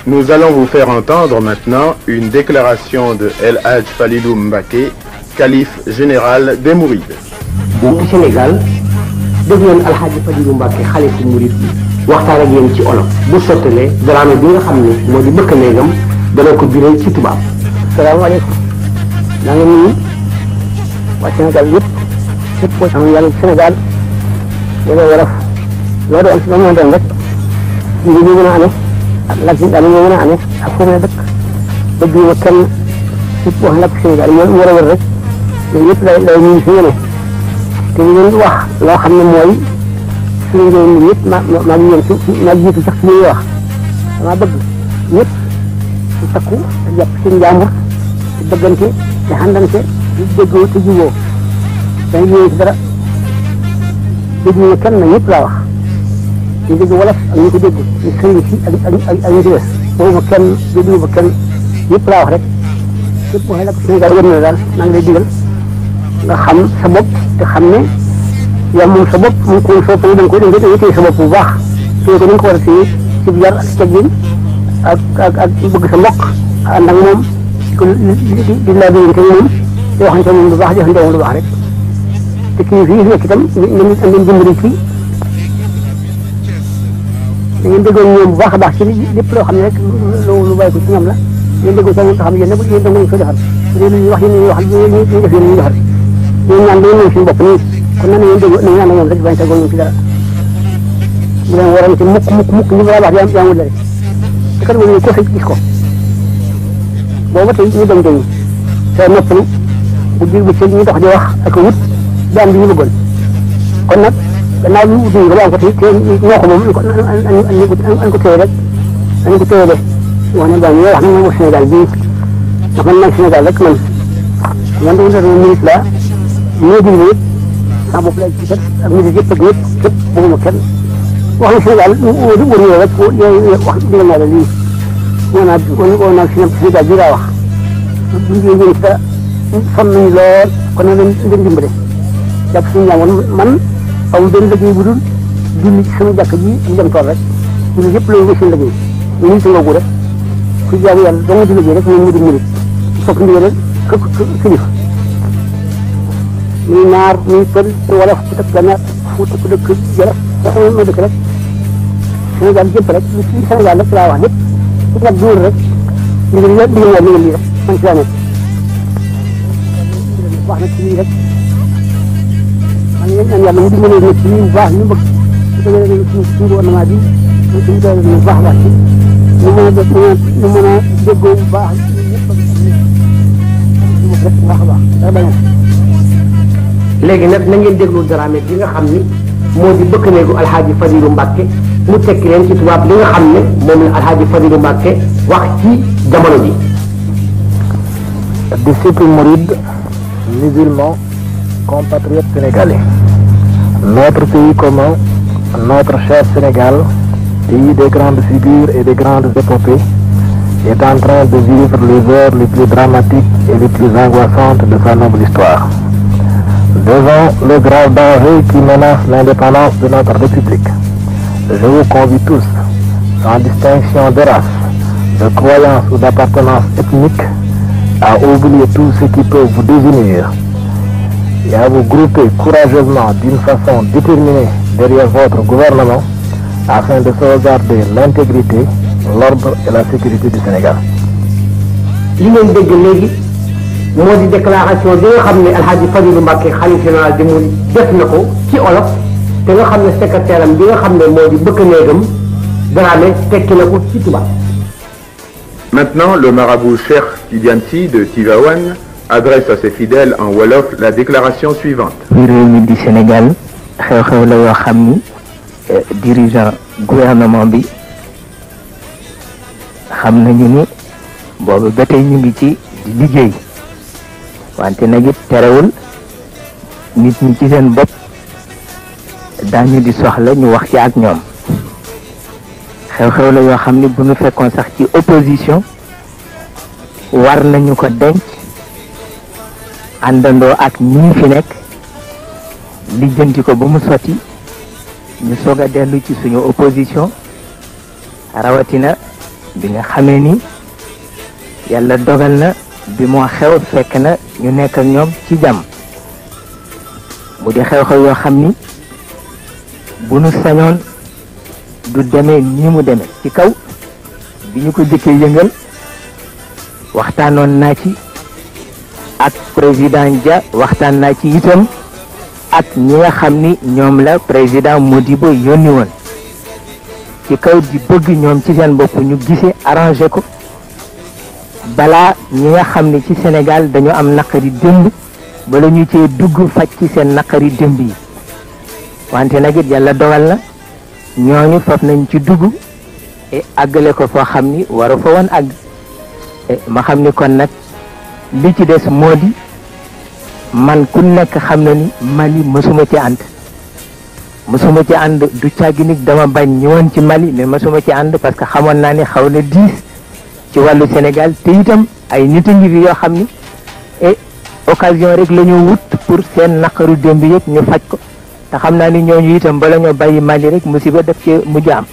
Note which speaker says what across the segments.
Speaker 1: Nous allons vous faire entendre maintenant une déclaration de El Hadj Falilou Mbacké, calife général des Mourides.
Speaker 2: Au Sénégal, dégg ngeen El Hadj Falilou Mbacké xalifu Mouride bi waxtaan ak yéen ci olof bu sottalee Dramé bi nga xam ne moo di bëkk néegam dana ko biree ci tubaab. Salaamaaleykum. maa ngi nuyu waa Sénégal yëpp képp koo xam ne yaa ngi Sénégal yéen a war a loo doon si ba mu doon rek ñu ngi mën a amee ak laaj bi daal ñu mën a amee ak foo mën a dëkk bëgg ñu kenn képp wax lakk Sénégal ñu war a wër rek yooyu yëpp day ñu si yéene te ñu leen wax loo xam ne mooy suñu njëriñ ñun ñëpp maa ngi yéen maa ngi jiitu sax ci li ñuy wax dama bëgg ñëpp ci takku te jàpp seen njàmbur te bëggante te xandante di déggoo te juboo dañu yéene ci dara dégg ñu kenn na ñëpp laa wax ñu dégg wolof ak ñu ko dégg ñu sëriñ si ak ñu ci des boobu ma kenn déglu ma kenn ñëpp laa wax rek képp waxee la ko Sénégal wër na daal maa ngi lay digal nga xam sa bopp te xam ne yow moom sa bopp mu ko sopp da nga koy téye sa bopp bu baax téye ko ni nga ko war a téye ci yar ak teggin ak bëgg sa mbokk ànd ak moom di la déglu te moom di waxante moom lu baax defante moom lu baax rek te kii fii nekk itam nañu leen dimbali ci da ngeen déggoon ñoom bu baax a baax ci lépp loo xam ne rek lu bàyyi ko ci ñoom la ngeen déggoo sax nga xam ne yéen nag yéen da ngeen ko defal bu dee lu ñuy wax yéen ñuy wax ñu def yéen ñu defal ñun ñaan dañu ñëw suñu bopp nii kon nan ngeen déggoo nañu ñaan ñoom rek bañ tegoo ñoom ci dara bu leen waroon ci mukk ñu baax yaa ngi rek te kat moom ko fi gis ko booba tey ñu dem dañu te noppalu bu dig bu ci ñu dox di wax ak wut daan bi ñu bëggoon kon nag gannaaw ñu ut nga ba am ko te ñoo ko moom an ko téye rek dañu ko téye de wax ne daal wax na moom Sénégal bii ndax man Sénégal rek man de wala minute la ñoo digle yëpp sama bopp lay ci kat ak minute yëpp ak ñëpp képp bëgguma kenn wax na Sénégal wër rek wax digal naa la lii woo naa Sénégal bii laa wax buñ ci dara sonn nañu lool kon nag leen dimbale jàpp suñu ñaamoon man amul benn liggéey bu dul julli ci sama jàkk ji ak dem tool rek julli yëpp loolu nga seen liggéey ñu ngi tëngoogu rek ku jaamu yàlla doo nga di liggéey rek moom mu di minute fokk ndigal kilifa muy naar muy pël wala ku dëkk Gànnaar Fuuta ku dëkk Jolof waxuma ma dëkk rek Sénégal jëpp rek li Sénégal rek laa wax lépp ku nag duur rek ndigal lii rek man ci laa nekk wax na ci lii rek man ngeen ñaan yàlla mu dimbalee nit ci bu baax ñu bëgg su dëgg suñu gouvernement bi ñu doole bu baax baax ci ñu mën a def ñu mën a déggoo bu baax ñëpp rek baax a baax dara bañ léegi nag na ngeen déglu Dramé bi nga xam ni moo di bëkk néegu Alxaaji Falilou Mbacké mu tekki leen ci tubaab li nga xam ne moom la Alxaaji Falilou Mbacké wax ci jamono ji.
Speaker 3: Disciples mourides, musulmans, compatriotes sénégalais. Notre pays commun, notre cher Sénégal, pays des grandes figures et des grandes épopées, est en train de vivre les heures les plus dramatiques et les plus angoissantes de sa noble histoire. Devant le grave danger qui menace l'indépendance de notre République, je vous convie tous, sans distinction de race, de croyance ou d'appartenance ethnique, à oublier tout ce qui peut vous désunir et à vous grouper courageusement d'une façon déterminée derrière votre gouvernement afin de sauvegarder l'intégrité, l'ordre et la sécurité du Sénégal.
Speaker 2: li ngeen dégg léegi moo di déclaration bi nga xam ne Alxaaji Falilou Mbacké xalifa général di mu def na ko ci olof te nga xam ne secrétaire am bi nga xam ne moo di bëkk néegam Dramé tekki na ko ci tubaab.
Speaker 1: Maintenant, le marabout Cheikh Tidiane Sy de Tivaouane adresse à ses fidèles en wolof la déclaration suivante.
Speaker 4: réew mi di Sénégal xew-xew la yoo xam ni dirigeant gouvernement bi xam nañu ni boobu ba tey ñu ngi ci liggéey wante nag it terewul nit ñi ci seen bopp daañu di soxla ñu wax ci ak ñoom xew-xew la yoo xam ni bu ñu fekkoon sax ci opposition war nañu ko denc àndandoo ak ñi fi nekk lijjanti ko ba mu sotti ñu soog a dellu ci suñu opposition rawatina bi nga xamee ni yàlla dogal na bi moo xew fekk na ñu nekk ak ñoom ci jàmm mu di xew-xew yoo xam ni bu nu sañoon du demee nii mu demee. ci kaw bi ñu ko jëkkee yëngal waxtaanoon naa ci ak président Dia, waxtaan naa ci itam ak ñi nga xam ni ñoom la président Modibo yónni woon ci kaw di bëgg ñoom ci seen bopp ñu gisee arrangé ko balaa ñi nga xam ni ci Sénégal dañu am naqari démb bala ñu cee dugg faj ci seen naqari démb yi wante nag it yàlla dogal na ñooñu faf nañ ci dugg et àggale ko foo xam ni waru fa woon àgg ma xam ni kon nag li ci des moo di man ku nekk xam na ni Mali mësuma ci ànd du càggi nit dama bañ ñëwoon ci Mali mais mësuma ci ànd parce que xamoon naa ni xaw na diis ci wàllu Sénégal te itam ay nit a ngi fi yoo xam ni et occasion rek la ñu wut pour seen naqaru démb yëpp ñu faj ko te xam naa ni ñooñu itam bala ñoo bàyyi Mali rek musiba def ci mujj am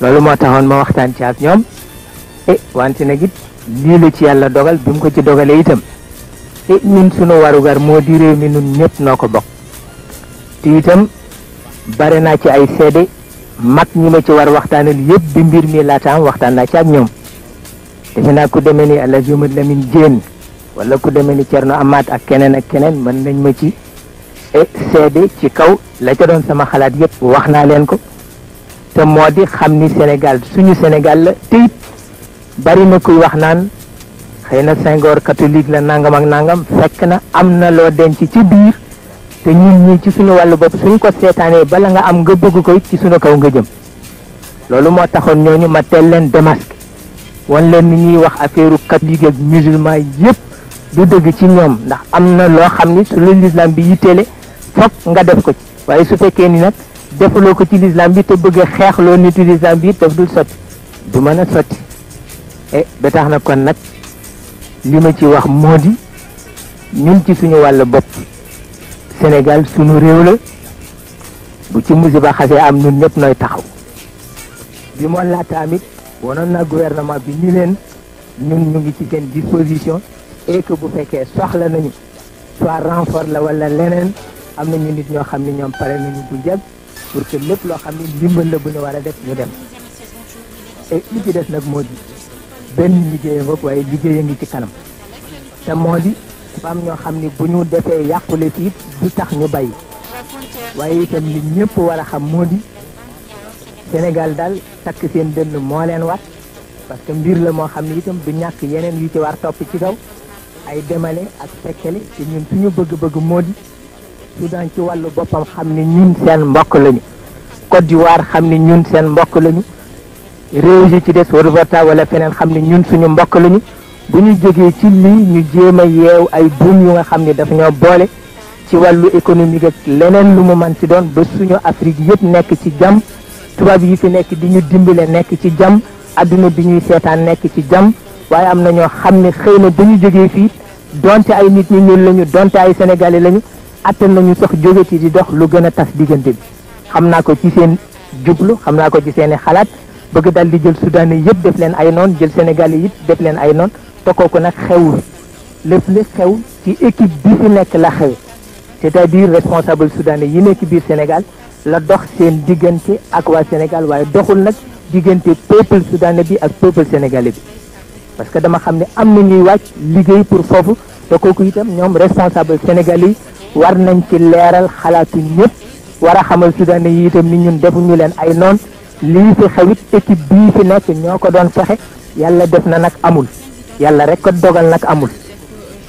Speaker 4: loolu moo taxoon ma waxtaan ci ak ñoom wante nag it lii la ci yàlla dogal bi mu ko ci dogalee itam ñun sunu warugar moo di réew mi nun ñëpp noo ko bokk te itam bare naa ci ay seede mag ñi ma ci war waxtaanal yëpp bi mbir mi laataam waxtaan naa ci ak ñoom defe naa ku demee ni El Hadj Lamine Diène wala ku demee ni Thierno Amath ak keneen mën nañ ma ci seede ci kaw la ca doon sama xalaat yëpp wax naa leen ko te moo di xam ni Sénégal suñu Sénégal la te it bari na kuy wax naan xëy na Senghor catholique la nangam ak nangam fekk na am na loo denc ci biir te ñun ñi ci suñu wàllu bopp suñ ko seetaanee bala nga am nga bëgg ko ci suñu kaw nga jëm loolu moo taxoon ñooñu ma teel leen démasqué wan leen ni ñuy wax affaire catholique ak musulman yëpp du dëgg ci ñoom ndax am na loo xam ni su la l'islam bi yitteele fokk nga def ko ci waaye su fekkee ni nag defaloo ko ci l'islam bi te bëgg a xeexloo nitu l'islam bi daf dul sotti du mën a sotti ba tax na kon nag li ma ci wax moo di ñun ci suñu wàll bopp Sénégal suñu réew la bu ci musiba xasee am ñun ñëpp nooy taxaw bi moo laata amit wanoon na gouvernement bi ni leen ñun ñu ngi ci seen disposition et que bu fekkee soxla nañu soit renfort la wala leneen am na ñu nit ñoo xam ne ñoom pare nañu bu jag pour que lépp loo xam ne ndimbal la bu ñu war a def ñu dem et li ci des nag moo di benn liggéey nga waaye liggéey a ngi ci kanam te moo di dafa am ñoo xam ni bu ñu defee yàqule fii du tax ñu bàyyi waaye itam li ñëpp war a xam moo di Sénégal daal takk seen dënn moo leen war parce que mbir la moo xam ne itam du ñàkk yeneen yu ci war topp ci kaw ay demale ak fekkele te ñun suñu bëgg-bëgg moo di Soudan ci wàllu boppam xam ne ñun seen mbokk lañu Côte d'Ivoire xam ne ñun seen mbokk lañu réew yi ci des Haute-Volta wala feneen xam ne ñun suñu mbokk lañu bu ñu jógee ci lii ñu jéem a yeew ay buum yu nga xam ne dafa ñoo boole ci wàllu économique ak leneen lu mu man ci doon ba suñu Afrique yëpp nekk ci jàmm tubaab yi fi nekk di ñu dimbale nekk ci jàmm adduna bi ñuy seetaan nekk ci jàmm waaye am na ñoo xam ne xëy na bu ñu jógee fii donte ay nit ñi ñuul lañu donte ay sénégalais lañu attan nañu sax jógeti di dox lu gën a tas diggante bi xam naa ko ci seen jublu xam naa ko ci seeni xalaat bëgg dal di jël soudanais yëpp def leen ay noon jël sénégalais yëpp def leen ay noon te kooku nag xewul lépp li xew ci équipe bi fi nekk la xew c'est-à-dire responsable soudanais yi nekk biir Sénégal la dox seen diggante ak waa Sénégal waaye doxul nag diggante peuple soudanais bi ak peuple sénégalais bi parce que dama xam ne am na ñuy wàcc liggéey pour foofu te kooku itam ñoom responsable sénégalais yi war nañ ci leeral xalaatu ñëpp war a xamal soudanais yi itam ni ñun defuñu leen ay noon lii fi xewit équipe bii fi nekk ñoo ko doon fexe yàlla def na nag amul yàlla rek ko dogal nag amul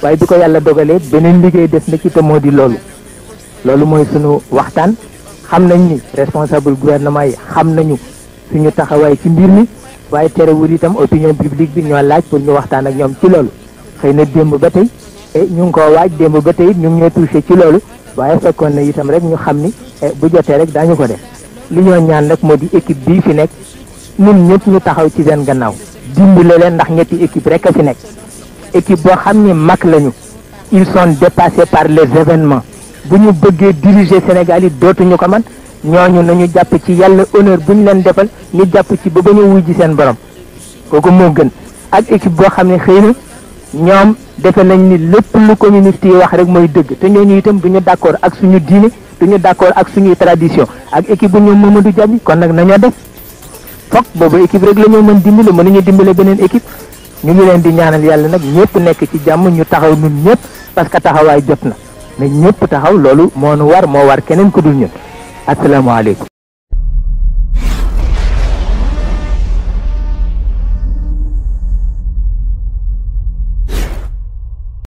Speaker 4: waaye bi ko yàlla dogalee beneen liggéey des na ci te moo di loolu mooy sunu waxtaan xam nañ ni responsable gouvernement yi xam nañu suñu taxawaay ci mbir mi waaye terewul itam opinion publique bi ñoo laaj pour ñu waxtaan ak ñoom ci loolu xëy na démb ba tey ñu ngi koo waaj démb ba tey ñu ngi ñoo touché ci loolu waaye fekkoon na itam rek ñu xam ni bu jotee rek daañu ko def li ñoo ñaan nag moo di équipe bii fi nekk ñun ñëpp ñu taxaw ci seen gannaaw dimbale leen ndax ñetti équipe rek a fi nekk équipe boo xam ni mag lañu ils sont dépassés par les événements bu ñu bëggee diriger Sénégal yi dootuñu ko man ñooñu nañu jàpp ci yàlla honneur bu ñu leen defal ñu jàpp ci ba ñu wuy ji seen borom kooku moo gën ak équipe boo xam ne xëy na ñoom defe nañ ni lépp lu communiste yi wax rek mooy dëgg te ñooñu itam duñu d'accord ak suñu diine duñu d'accord ak suñuy tradition ak équipe bu ñoom Mamadou Diaby kon nag nañoo def foog boobu équipe rek la ñoo mën dimbale mënuñu dimbale beneen équipe ñu ngi leen di ñaanal yàlla nag ñëpp nekk ci jàmm ñu taxaw ñun ñëpp parce que taxawaay jot na mais ñëpp taxaw loolu moo nu war moo war keneen ku dul ñun asalaamaaleykum